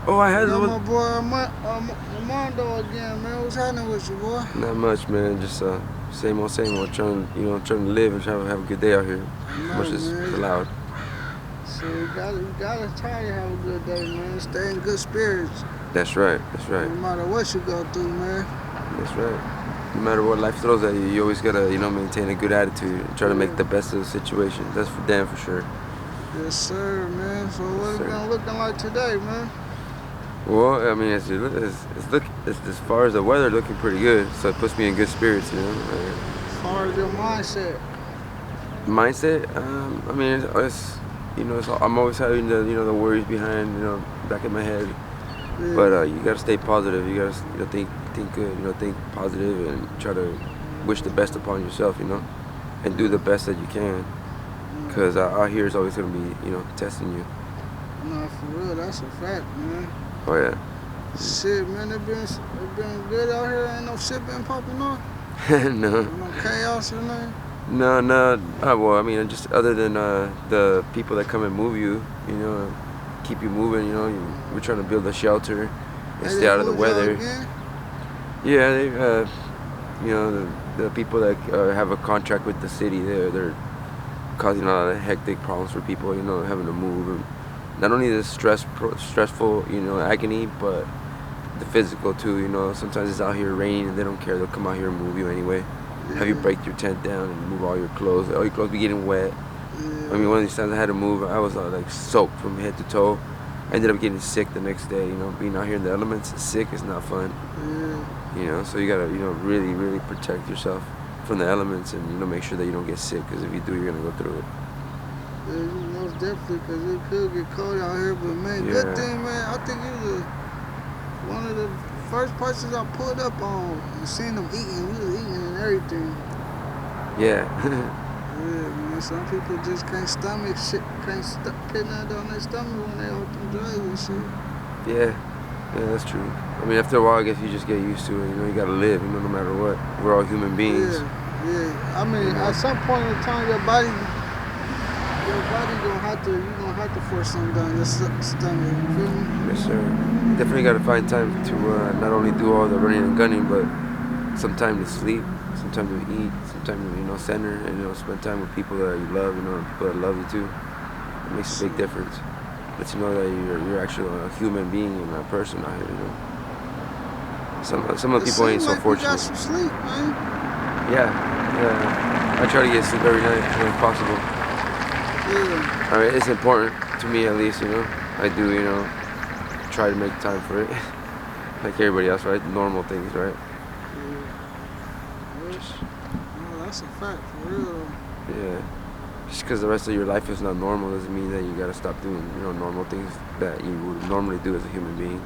Oh, I had Got one. my boy Armando again, man. What's happening with you, boy? Not much, man. Just same old, same old. Trying to live and trying to have a good day out here. I As much know, as man. allowed. So you gotta try to have a good day, man. Stay in good spirits. That's right. That's right. No matter what you go through, man. That's right. No matter what life throws at you, you always gotta, maintain a good attitude and try to make Yeah. the best of the situation. That's for damn for sure. Yes, sir, man. So Yes, what it sir. been looking like today, man? Well, I mean, it's as far as the weather looking pretty good, so it puts me in good spirits, As far as your mindset. Mindset. I mean, I'm always having the worries behind, back in my head. Yeah. But you gotta stay positive. You gotta, think good. Think positive and try to wish the best upon yourself, and do the best that you can. Cause out here is always gonna be, testing you. Nah, for real, that's a fact, man. Oh yeah. Shit, man, it been good out here. Ain't no shit been popping off. No. No chaos or nothing. No, no. Well, I mean, just other than the people that come and move you, keep you moving. We're trying to build a shelter and Hey, stay they out of the moved y'all weather. again? Yeah, they, the people that have a contract with the city, they're causing a lot of hectic problems for people. Having to move, and not only the stressful, agony, but the physical too. Sometimes it's out here raining and they don't care. They'll come out here and move you anyway. Have you Yeah, break your tent down and move all your clothes. All your clothes be getting wet. I mean, yeah, one of these times I had to move, I was like soaked from head to toe. I ended up getting sick the next day. Being out here in the elements, sick is not fun. yeah. So you gotta, really, really protect yourself from the elements and make sure that you don't get sick. Because if you do, you're gonna go through it. Yeah, most definitely, because it could get cold out here. But, man, good Yeah. thing, man. I think you was one of the first persons I pulled up on and seen them eating. You was eating and everything. Yeah. Yeah, man. Some people just can't stomach shit, put nothing on their stomach when they on them drugs and shit. Yeah. Yeah, that's true. I mean, after a while, I guess you just get used to it. You gotta live. No matter what. We're all human beings. Yeah, yeah. I mean, You know. at some point in time, your body you gonna have to force something down your stomach. You feel me? Yes, sir. Definitely got to find time to not only do all the running and gunning, but some time to sleep, some time to eat, some time to center, and spend time with people that you love, people that love you too. It makes a big difference. Lets you know that you're actually a human being and a person out here. Some of the It people ain't seems so like you got fortunate. some sleep, man. Yeah, yeah. I try to get sleep every night when possible. Yeah. I mean, it's important to me at least. I do. Try to make time for it, like everybody else, right? Normal things, right? Yeah. Just No, that's a fact, for real. yeah. Just because the rest of your life is not normal doesn't mean that you gotta stop doing, normal things that you would normally do as a human being.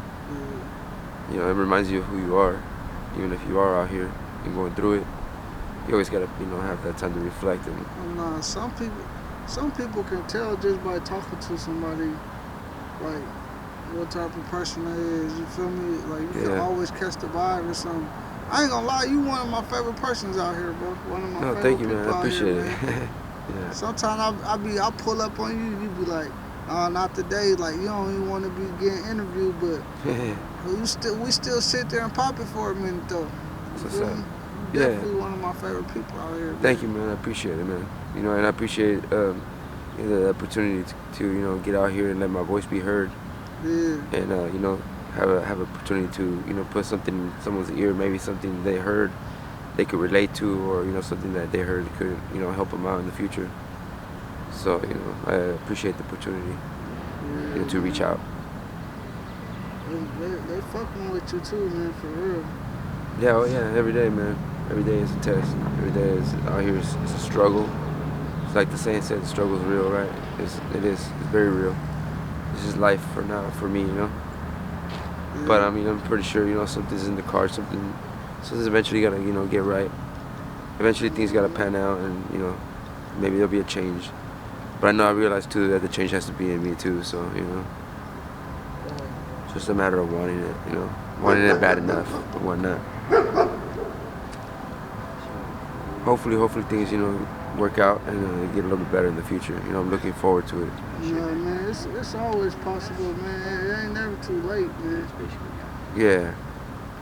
Yeah. It reminds you of who you are, even if you are out here and going through it. You always gotta, have that time to reflect and Nah, some people can tell just by talking to somebody, like what type of person they is. You feel me? Like you can yeah. always catch the vibe or something. I ain't gonna lie, you one of my favorite persons out here, bro. One of my No, favorite thank you, man. I people out here, appreciate it. man. Yeah. Sometimes I pull up on you, you be like, not today. Like you don't even want to be getting interviewed, but we still sit there and pop it for a minute though. That's You what's feel up. me? You Yeah. definitely one of my favorite people out here. Thank Man. you, man. I appreciate it, man. And I appreciate the opportunity to get out here and let my voice be heard, Yeah. and have opportunity to put something in someone's ear, maybe something they heard they could relate to, or something that they heard could help them out in the future. So I appreciate the opportunity Yeah, to reach out. they fucking with you too, man, for real. Yeah, oh yeah, every day, man. Every day is a test. Every day is out here is a struggle. It's like the saying said, the struggle is real, right? It is. It's very real. This is life for now, for me. But Yeah, I mean, I'm pretty sure something's in the cards. Something's eventually gotta get right. Eventually things gotta pan out, and maybe there'll be a change. But I know I realize too that the change has to be in me too. So it's just a matter of wanting it. Wanting it bad enough, but whatnot. Hopefully things work out and get a little bit better in the future. You know, I'm looking forward to it. No, man, it's always possible, man. It ain't never too late, man. Yeah,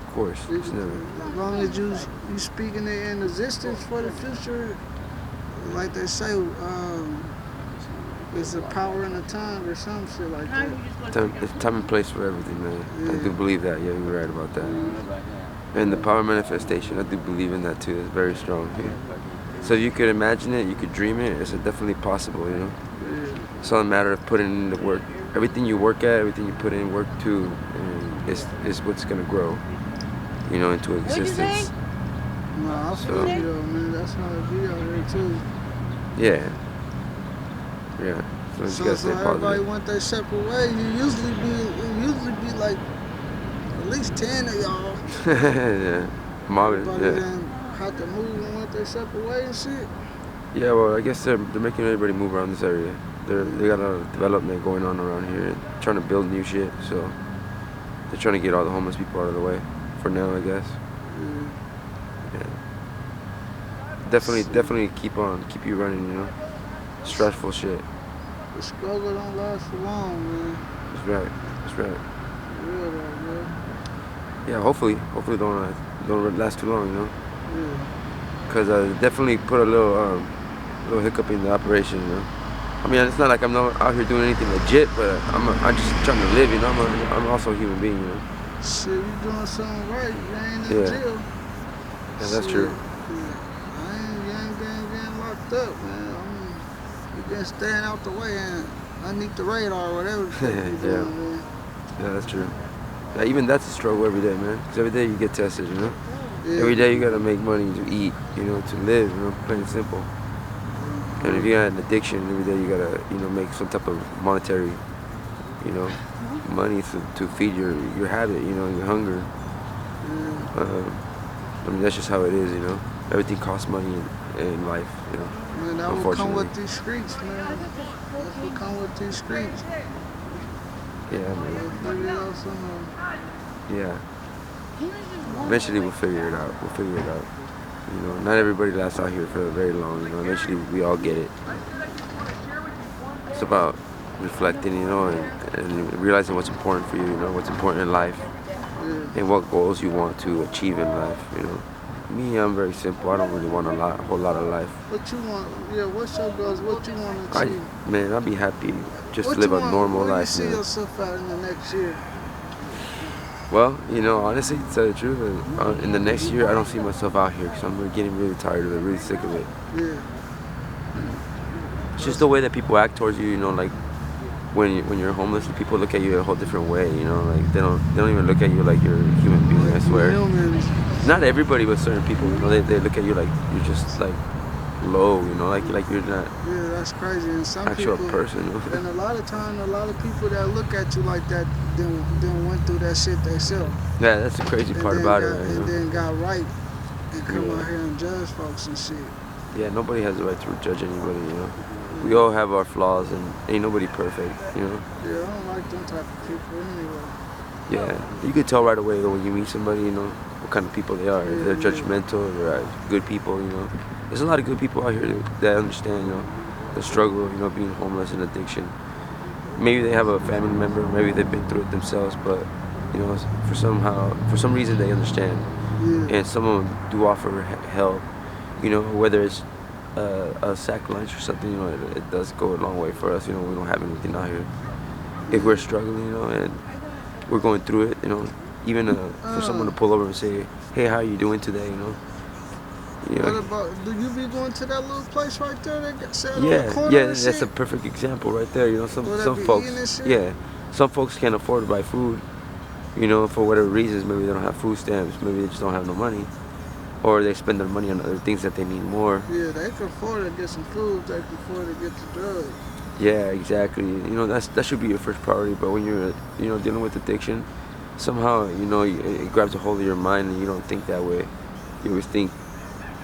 of course. It's never. As long as you speaking it in existence for the future, like they say, it's a power in the tongue or some shit like that. It's time and place for everything, man. Yeah. I do believe that. Yeah, you're right about that. And the power of manifestation, I do believe in that too. It's very strong. Yeah. So if you could imagine it, you could dream it. It's definitely possible, you know. Yeah. It's all a matter of putting in the work. Everything you work at, everything you put in work to, is what's gonna grow, you know, into existence. No, I feel you though, man. That's how it be out here too. Yeah. Yeah. So you gotta stay everybody positive. went their separate way. It usually be like at least 10 of y'all. Yeah. Mom, Everybody yeah. then had to move and went their separate way and shit. Yeah, well, I guess they're making everybody move around this area. They got a lot of development going on around here, trying to build new shit. So they're trying to get all the homeless people out of the way for now, I guess. Yeah. Definitely keep you running, you know. Stressful shit. The struggle don't last for long, man. That's right. Real though, man. Yeah, hopefully don't last too long, you know. Yeah. Cause definitely put a little hiccup in the operation, you know. I mean, it's not like I'm not out here doing anything legit, but I'm just trying to live, you know. I'm also a human being, you know. Shit, you doing something right. You ain't in Yeah. jail. Yeah, that's true. Yeah. You ain't getting locked up, man. You been staying out the way and underneath the radar or whatever the fuck you Yeah. doing, man. Yeah, that's true. Yeah, even that's a struggle every day, man. Cause every day you get tested, you know. Yeah. Every day you gotta make money to eat, you know, to live, you know, plain and simple. And if you got an addiction, every day you gotta, you know, make some type of monetary, you know, money to feed your habit, you know, your hunger. Yeah. I mean, that's just how it is, you know. Everything costs money in life, you know. Man, that will come Unfortunately. with these streets, man. That's what come with these streets. Yeah, man. Figure it out somehow. Yeah. Eventually we'll figure it out. You know, not everybody lasts out here for very long, you know. Eventually we all get it. It's about reflecting, you know, and realizing what's important for you, you know, what's important in life, Yeah. and what goals you want to achieve in life, you know. Me, I'm very simple. I don't really want a whole lot of life. What you want? Yeah, what's your goals? What you want to achieve? Man, I'll be happy just What to live you a want- normal where life, you see man. yourself out in the next year? Well, you know, honestly, to tell the truth, in the next year, I don't see myself out here because I'm getting really tired of it, really sick of it. Yeah. It's just the way that people act towards you, you know, like when you're homeless, people look at you a whole different way, you know, like they don't even look at you like you're a human being, I swear. Humans. Not everybody, but certain people, you know, they look at you like you're just like low, you know, like you're not Yeah, that's crazy. And some actual people, person. You know? and a lot of times, a lot of people that look at you like that, then went through that shit themselves. Yeah, that's the crazy part about it, right? You And know? then got right and come Yeah. out here and judge folks and shit. Yeah, nobody has the right to judge anybody, you know. We all have our flaws, and ain't nobody perfect, you know. Yeah, I don't like them type of people anyway. Yeah, you could tell right away though when you meet somebody, you know, what kind of people they are. If they're Yeah. judgmental, they're good people, you know. There's a lot of good people out here that understand, you know, the struggle of, you know, being homeless and addiction. Maybe they have a family member, maybe they've been through it themselves, but, you know, for some reason they understand. Yeah. And some of them do offer help, you know, whether it's a sack lunch or something, you know, it does go a long way for us, you know. We don't have anything out here. If we're struggling, you know, and we're going through it, you know, even for someone to pull over and say, hey, how are you doing today, you know? What about, do you be going to that little place right there that got set on the Yeah, corner yeah, and that's shit? a perfect example right there, you know. Some Will they be folks, eating this shit? yeah, some folks can't afford to buy food, you know, for whatever reasons. Maybe they don't have food stamps, maybe they just don't have no money, or they spend their money on other things that they need more. Yeah, they can afford to get some food, they can afford to get the drugs. Yeah, exactly. You know, that should be your first priority. But when you're, you know, dealing with addiction, somehow, you know, it grabs a hold of your mind, and you don't think that way. You always think,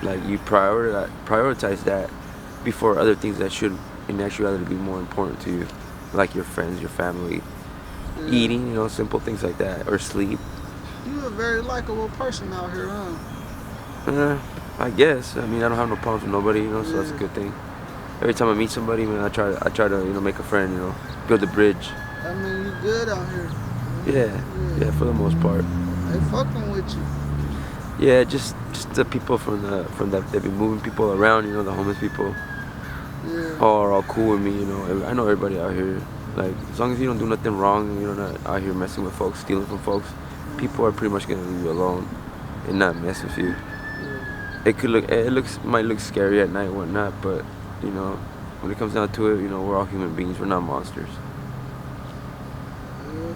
like, you prioritize that before other things that should, in actuality, be more important to you, like your friends, your family, Yeah. eating, you know, simple things like that, or sleep. You a very likable person out here, huh? I guess. I mean, I don't have no problems with nobody, you know, so that's a Yeah. good thing. Every time I meet somebody, man, I try to, make a friend, build a bridge. I mean, you good out here. Yeah, Yeah. yeah, for the most part. They fucking with you. Yeah, just the people from that they've been moving people around, the homeless people, Yeah. all are all cool with me, I know everybody out here. Like, as long as you don't do nothing wrong and you're not out here messing with folks, stealing from folks, people are pretty much gonna leave you alone and not mess with you. Yeah. Might look scary at night and whatnot, but when it comes down to it, we're all human beings. We're not monsters. Yeah.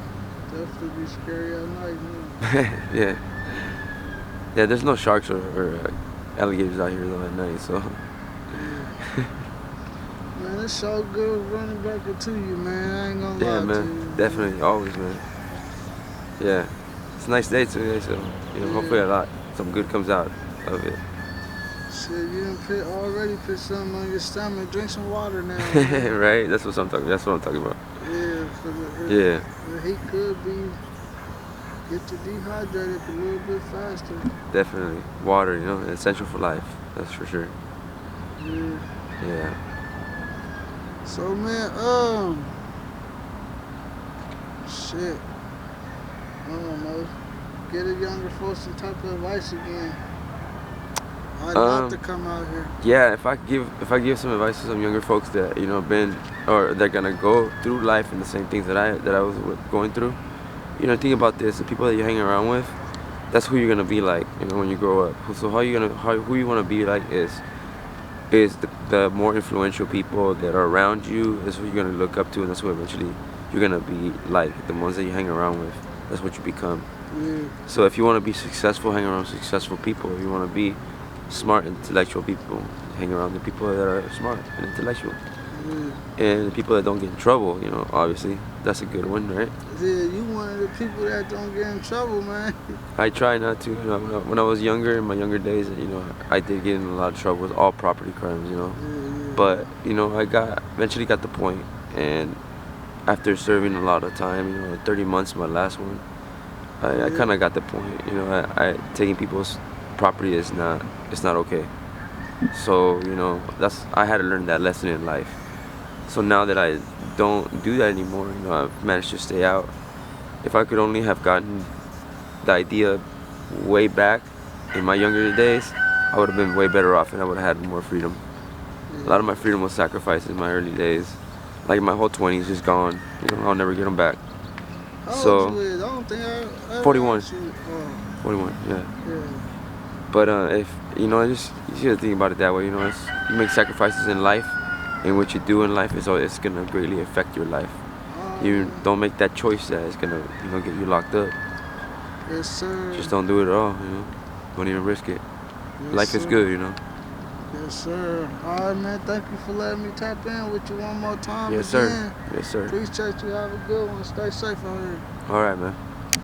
Definitely be scary at night, man. Yeah, yeah. There's no sharks or alligators out here though at night, so. Yeah. Man, it's so good running back into you, man. I ain't gonna Yeah, lie to man. you. Definitely, always, man. Yeah, it's a nice day today, so hopefully some good comes out of it. Shit, you done already put something on your stomach. Drink some water now, man. Right? That's what I'm talking. That's what I'm talking about. Yeah, Yeah, the heat could get you dehydrated a little bit faster. definitely. Water, essential for life. That's for sure. Yeah. Yeah. So man, shit. I don't know. Get a younger folks some type of advice again. I'd love to come out here. Yeah, if I give some advice to some younger folks that been or they're gonna go through life and the same things that I was going through, think about this: the people that you're hanging around with, that's who you're gonna be like, when you grow up. So who you wanna be like is the more influential people that are around you. That's who you're gonna look up to, and that's who eventually you're gonna be like. The ones that you hang around with, that's what you become. Yeah. So if you want to be successful, hang around successful people. If you want to be smart, intellectual people, hang around the people that are smart and intellectual. Yeah. And the people that don't get in trouble, obviously, that's a good one, right? Yeah, you one of the people that don't get in trouble, man. I try not to. When I was younger, in my younger days, I did get in a lot of trouble with all property crimes, Yeah. But, I eventually got the point, and after serving a lot of time, 30 months, my last one, I kind of got the point. Taking people's property it's not okay. So I had to learn that lesson in life. So now that I don't do that anymore, I've managed to stay out. If I could only have gotten the idea way back in my younger days, I would have been way better off and I would have had more freedom. A lot of my freedom was sacrificed in my early days. Like my whole 20s is gone. I'll never get them back. How So old you is? I don't think I ever 41. asked you. Oh, 41, yeah. yeah. But if you gotta think about it that way. You make sacrifices in life, and what you do in life it's gonna greatly affect your life. You don't make that choice that is gonna get you locked up. Yes, sir. Just don't do it at all. Don't even risk it. Yes, Life is sir. good. Yes, sir. All right, man. Thank you for letting me tap in with you one more time. Yes, again. sir. Yes, sir. Appreciate you. Have a good one. Stay safe out here. All right, man.